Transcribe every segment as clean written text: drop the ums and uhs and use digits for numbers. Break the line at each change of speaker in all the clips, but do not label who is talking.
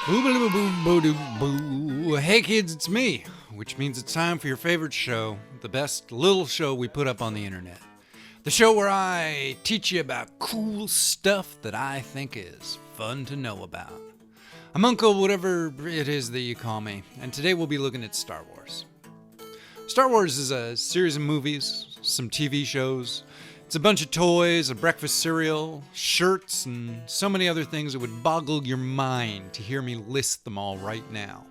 Boo. Hey kids, it's me, which means it's time for your favorite show, the best little show we put up on the internet. The show where I teach you about cool stuff that I think is fun to know about. I'm Uncle whatever it is that you call me, and today we'll be looking at Star Wars. Star Wars is a series of movies, some TV shows. It's a bunch of toys, a breakfast cereal, shirts, and so many other things that would boggle your mind to hear me list them all right now.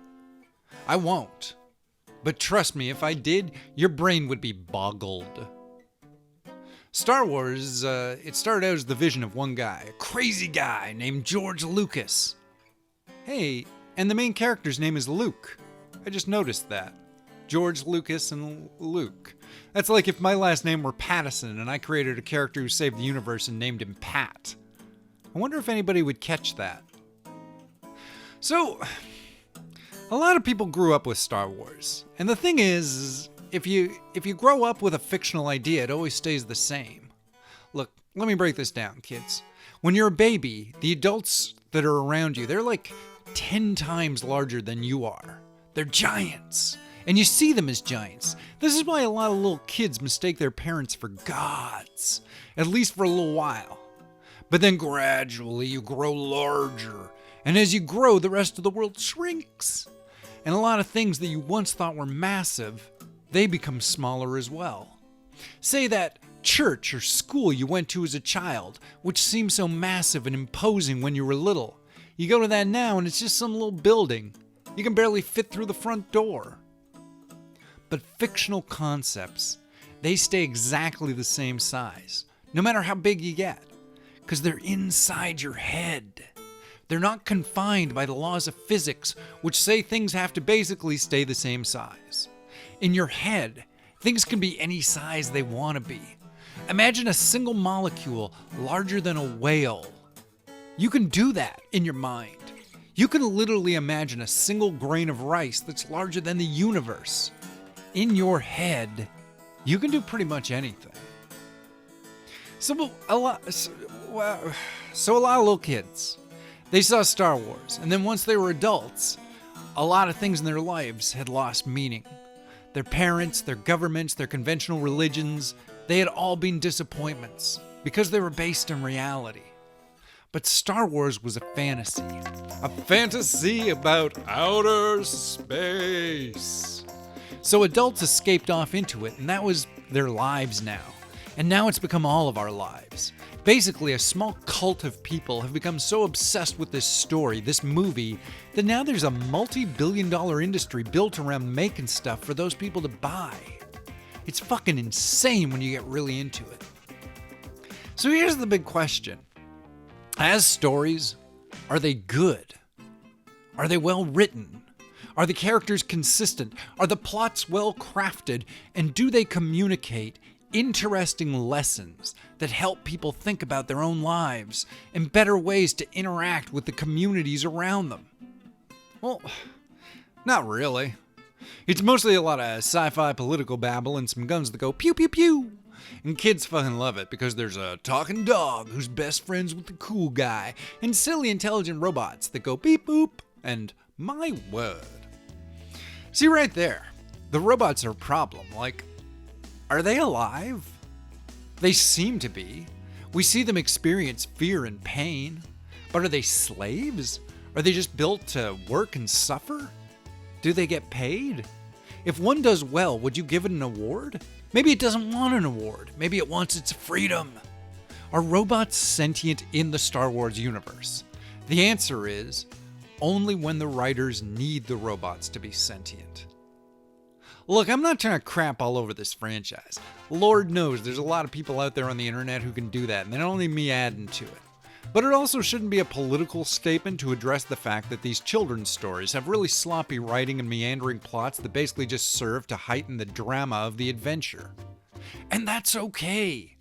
I won't. But trust me, if I did, your brain would be boggled. Star Wars, it started out as the vision of one guy, a crazy guy named George Lucas. Hey, and the main character's name is Luke. I just noticed that. George Lucas and Luke. That's like if my last name were Pattison and I created a character who saved the universe and named him Pat. I wonder if anybody would catch that. So, a lot of people grew up with Star Wars. And the thing is, if you grow up with a fictional idea, it always stays the same. Look, let me break this down, kids. When you're a baby, the adults that are around you, they're like 10 times larger than you are. They're giants. And you see them as giants. This is why a lot of little kids mistake their parents for gods, at least for a little while. But then gradually you grow larger, and as you grow, the rest of the world shrinks. And a lot of things that you once thought were massive, they become smaller as well. Say that church or school you went to as a child, which seemed so massive and imposing when you were little. You go to that now and it's just some little building. You can barely fit through the front door. But fictional concepts, they stay exactly the same size, no matter how big you get, because they're inside your head. They're not confined by the laws of physics, which say things have to basically stay the same size. In your head, things can be any size they want to be. Imagine a single molecule larger than a whale. You can do that in your mind. You can literally imagine a single grain of rice that's larger than the universe. In your head, you can do pretty much anything. So a lot of little kids, they saw Star Wars, and then once they were adults, a lot of things in their lives had lost meaning. Their parents, their governments, their conventional religions, they had all been disappointments because they were based in reality. But Star Wars was a fantasy about outer space. So adults escaped off into it, and that was their lives now. And now it's become all of our lives. Basically, a small cult of people have become so obsessed with this story, this movie, that now there's a multi-billion-dollar industry built around making stuff for those people to buy. It's fucking insane when you get really into it. So here's the big question. As stories, are they good? Are they well written? Are the characters consistent? Are the plots well crafted? And do they communicate interesting lessons that help people think about their own lives and better ways to interact with the communities around them? Well, not really. It's mostly a lot of sci-fi political babble and some guns that go pew pew pew. And kids fucking love it because there's a talking dog who's best friends with the cool guy and silly intelligent robots that go beep boop and my word. See right there, the robots are a problem. Like, are they alive? They seem to be. We see them experience fear and pain. But are they slaves? Are they just built to work and suffer? Do they get paid? If one does well, would you give it an award? Maybe it doesn't want an award. Maybe it wants its freedom. Are robots sentient in the Star Wars universe? The answer is only when the writers need the robots to be sentient. Look, I'm not trying to crap all over this franchise. Lord knows there's a lot of people out there on the internet who can do that, and they don't need me adding to it. But it also shouldn't be a political statement to address the fact that these children's stories have really sloppy writing and meandering plots that basically just serve to heighten the drama of the adventure. And that's okay.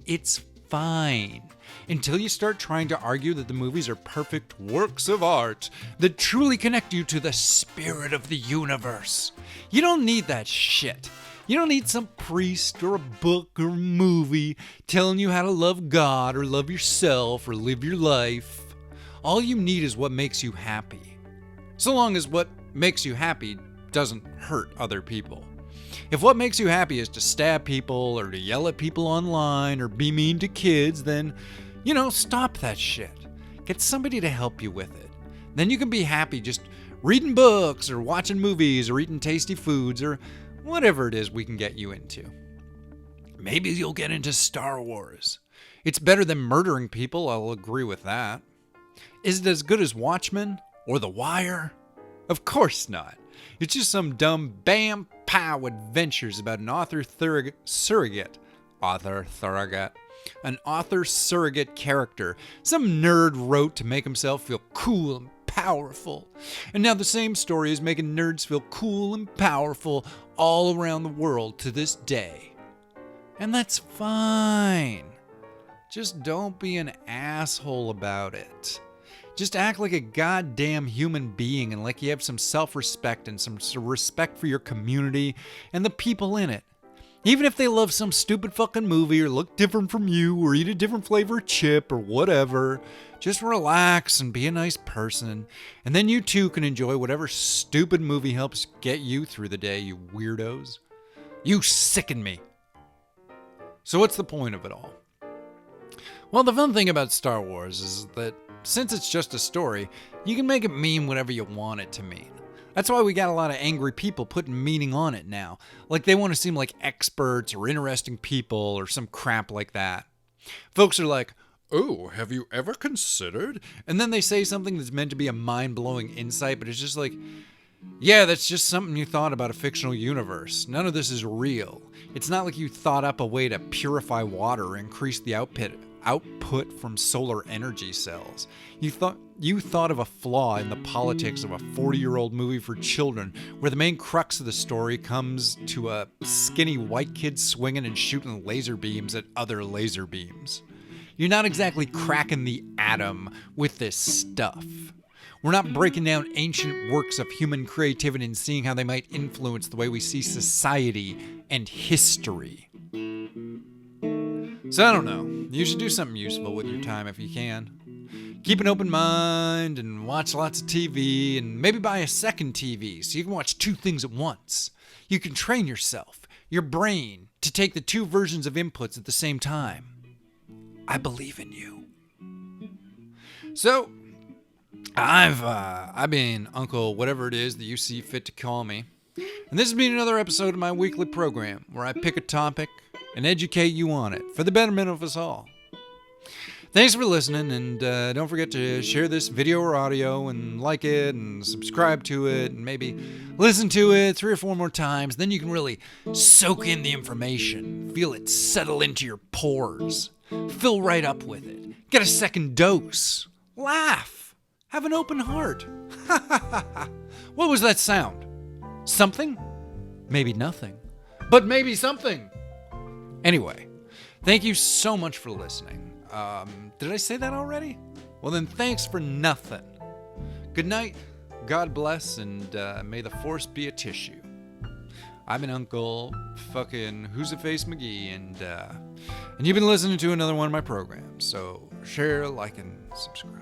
It's fine. Until you start trying to argue that the movies are perfect works of art that truly connect you to the spirit of the universe. You don't need that shit. You don't need some priest or a book or a movie telling you how to love God or love yourself or live your life. All you need is what makes you happy. So long as what makes you happy doesn't hurt other people. If what makes you happy is to stab people or to yell at people online or be mean to kids, then, stop that shit. Get somebody to help you with it. Then you can be happy just reading books or watching movies or eating tasty foods or whatever it is we can get you into. Maybe you'll get into Star Wars. It's better than murdering people, I'll agree with that. Is it as good as Watchmen or The Wire? Of course not. It's just some dumb bam-pow adventures about an author surrogate character some nerd wrote to make himself feel cool and powerful. And now the same story is making nerds feel cool and powerful all around the world to this day. And that's fine. Just don't be an asshole about it. Just act like a goddamn human being and like you have some self-respect and some respect for your community and the people in it. Even if they love some stupid fucking movie or look different from you or eat a different flavor chip or whatever, just relax and be a nice person. And then you too can enjoy whatever stupid movie helps get you through the day, you weirdos. You sicken me. So what's the point of it all? Well, the fun thing about Star Wars is that since it's just a story, you can make it mean whatever you want it to mean. That's why we got a lot of angry people putting meaning on it now. Like they want to seem like experts or interesting people or some crap like that. Folks are like, oh, have you ever considered? And then they say something that's meant to be a mind-blowing insight, but it's just like, yeah, that's just something you thought about a fictional universe. None of this is real. It's not like you thought up a way to purify water or increase the output from solar energy cells. You thought of a flaw in the politics of a 40-year-old movie for children where the main crux of the story comes to a skinny white kid swinging and shooting laser beams at other laser beams. You're not exactly cracking the atom with this stuff. We're not breaking down ancient works of human creativity and seeing how they might influence the way we see society and history. So I don't know. You should do something useful with your time if you can. Keep an open mind and watch lots of TV and maybe buy a second TV so you can watch two things at once. You can train yourself, your brain, to take the two versions of inputs at the same time. I believe in you. So, I've been Uncle whatever it is that you see fit to call me. And this has been another episode of my weekly program where I pick a topic and educate you on it for the betterment of us all. Thanks for listening, and don't forget to share this video or audio and like it and subscribe to it and maybe listen to it 3 or 4 more times. Then you can really soak in the information, feel it settle into your pores, fill right up with it, get a second dose, laugh, have an open heart. What was that sound? Something? Maybe nothing, but maybe something. Anyway, thank you so much for listening. Did I say that already? Well then, thanks for nothing. Good night, God bless, and may the force be a tissue. I've been Uncle fucking Who's a Face McGee, and you've been listening to another one of my programs. So share, like, and subscribe.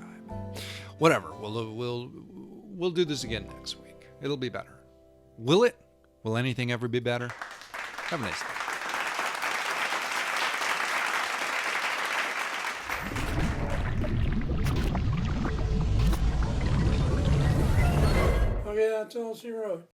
Whatever. We'll do this again next week. It'll be better. Will it? Will anything ever be better? Have a nice day.
Okay, that's all she wrote.